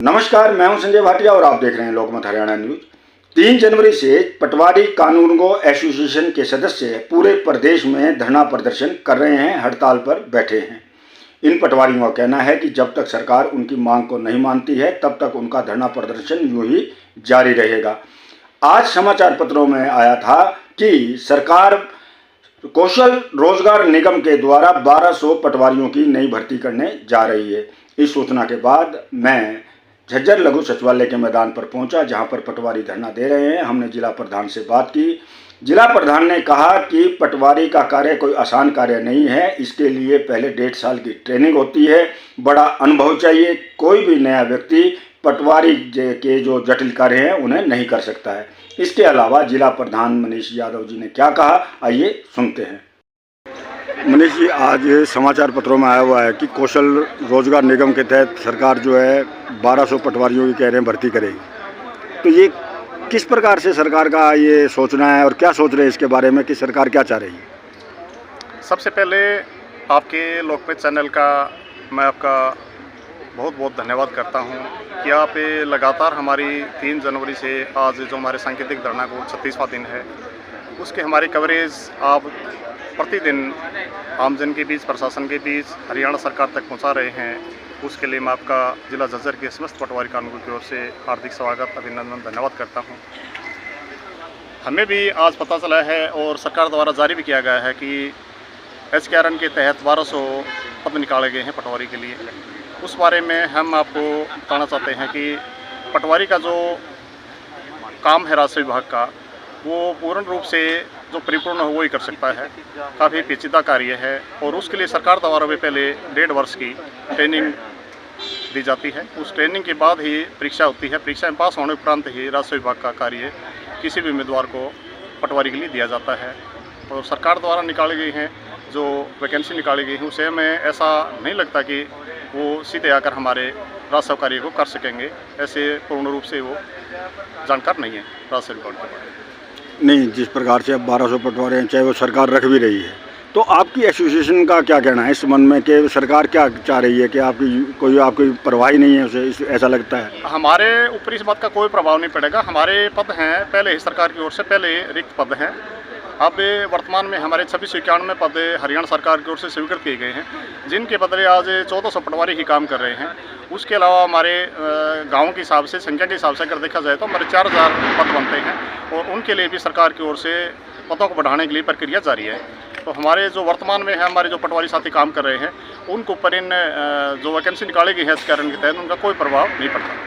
नमस्कार, मैं हूं संजय भाटिया और आप देख रहे हैं लोकमत हरियाणा न्यूज। 3 जनवरी से पटवारी कानूनगो एसोसिएशन के सदस्य पूरे प्रदेश में धरना प्रदर्शन कर रहे हैं, हड़ताल पर बैठे हैं। इन पटवारियों का कहना है कि जब तक सरकार उनकी मांग को नहीं मानती है तब तक उनका धरना प्रदर्शन यूं ही जारी रहेगा। आज समाचार पत्रों में आया था कि सरकार कौशल रोजगार निगम के द्वारा 1200 पटवारियों की नई भर्ती करने जा रही है। इस सूचना के बाद मैं झज्जर लघु सचिवालय के मैदान पर पहुंचा, जहां पर पटवारी धरना दे रहे हैं। हमने जिला प्रधान से बात की। जिला प्रधान ने कहा कि पटवारी का कार्य कोई आसान कार्य नहीं है, इसके लिए पहले 1.5 साल की ट्रेनिंग होती है, बड़ा अनुभव चाहिए। कोई भी नया व्यक्ति पटवारी के जो जटिल कार्य हैं उन्हें नहीं कर सकता है। इसके अलावा जिला प्रधान मनीष यादव जी ने क्या कहा, आइए सुनते हैं। मनीष जी, आज समाचार पत्रों में आया हुआ है कि कौशल रोजगार निगम के तहत सरकार जो है 1200 पटवारियों की कह रहे हैं भर्ती करेगी, तो ये किस प्रकार से सरकार का ये सोचना है और क्या सोच रहे हैं इसके बारे में कि सरकार क्या चाह रही है? सबसे पहले आपके लोकमत चैनल का मैं आपका बहुत बहुत धन्यवाद करता हूं कि आप लगातार हमारी 3 जनवरी से आज जो हमारे सांकेतिक धरना को 36वां दिन है, उसके हमारी कवरेज आप प्रतिदिन आमजन के बीच, प्रशासन के बीच, हरियाणा सरकार तक पहुंचा रहे हैं। उसके लिए मैं आपका जिला झज्जर के समस्त पटवारी कानूनगो की ओर से हार्दिक स्वागत, अभिनंदन, धन्यवाद करता हूं। हमें भी आज पता चला है और सरकार द्वारा जारी भी किया गया है कि HKRN के तहत 1200 पद निकाले गए हैं पटवारी के लिए। उस बारे में हम आपको बताना चाहते हैं कि पटवारी का जो काम है राजस्व विभाग का, वो पूर्ण रूप से जो परिपूर्ण हो वो ही कर सकता है। काफ़ी पेचीदा कार्य है और उसके लिए सरकार द्वारा भी पहले 1.5 वर्ष की ट्रेनिंग दी जाती है। उस ट्रेनिंग के बाद ही परीक्षा होती है। परीक्षा में पास होने उपरांत ही राजस्व विभाग का कार्य किसी भी उम्मीदवार को पटवारी के लिए दिया जाता है। और सरकार द्वारा निकाली गई हैं जो वैकेंसी निकाली गई हैं, उसे हमें ऐसा नहीं लगता कि वो सीधे आकर हमारे राजस्व कार्य को कर सकेंगे। ऐसे पूर्ण रूप से वो जानकार नहीं है राजस्व विभाग के बारे में। नहीं, जिस प्रकार से अब 1200 पटवारी हैं, चाहे वो सरकार रख भी रही है, तो आपकी एसोसिएशन का क्या कहना है इस संबंध में कि सरकार क्या चाह रही है कि आपकी परवाह नहीं है उसे, ऐसा लगता है? हमारे ऊपर इस बात का कोई प्रभाव नहीं पड़ेगा। हमारे पद हैं पहले ही सरकार की ओर से पहले रिक्त पद हैं। अब वर्तमान में हमारे 2691 पद हरियाणा सरकार की ओर से स्वीकृत किए गए हैं, जिनके बदले आज 1400 पटवारी ही काम कर रहे हैं। उसके अलावा हमारे गाँव के हिसाब से, संख्या के हिसाब से अगर देखा जाए तो हमारे 4000 पद बनते हैं और उनके लिए भी सरकार की ओर से पदों को बढ़ाने के लिए प्रक्रिया जारी है। तो हमारे जो वर्तमान में है, हमारे जो पटवारी साथी काम कर रहे हैं, उनको ऊपर इन जो वैकेंसी निकाली गई है HKRN के तहत, उनका कोई प्रभाव नहीं पड़ता।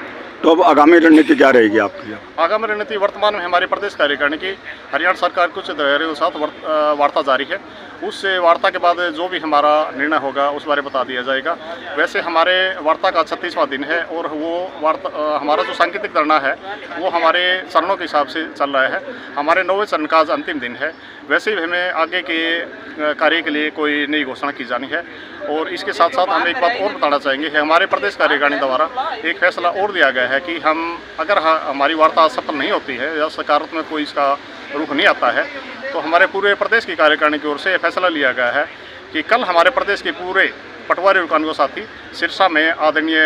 तो अब आगामी रणनीति क्या रहेगी आपकी? आगामी रणनीति वर्तमान में हमारे प्रदेश कार्यकारिणी की हरियाणा सरकार कुछ अधिकारियों के साथ वार्ता जारी है। उस वार्ता के बाद जो भी हमारा निर्णय होगा उस बारे बता दिया जाएगा। वैसे हमारे वार्ता का 36वां दिन है और वो वार्ता हमारा जो सांकेतिक धरना है वो हमारे चरणों के हिसाब से चल रहा है। हमारे 9वें चरण का आज अंतिम दिन है। वैसे ही हमें आगे के कार्य के लिए कोई नई घोषणा की जानी है। और इसके साथ साथ हम एक बात और बताना चाहेंगे कि हमारे प्रदेश कार्यकारिणी द्वारा एक फैसला और दिया गया है कि हम अगर हमारी वार्ता सफल नहीं होती है या सकारात्मक कोई इसका रुख नहीं आता है, तो हमारे पूरे प्रदेश की कार्यकारिणी की ओर से फैसला लिया गया है कि कल हमारे प्रदेश के पूरे पटवारी और कानूनगो साथी सिरसा में आदरणीय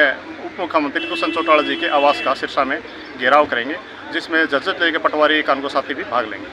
उप मुख्यमंत्री दुष्यंत चौटाला जी के आवास का सिरसा में घेराव करेंगे, जिसमें झज्जर जिले के पटवारी कानूनगो साथी भी भाग लेंगे।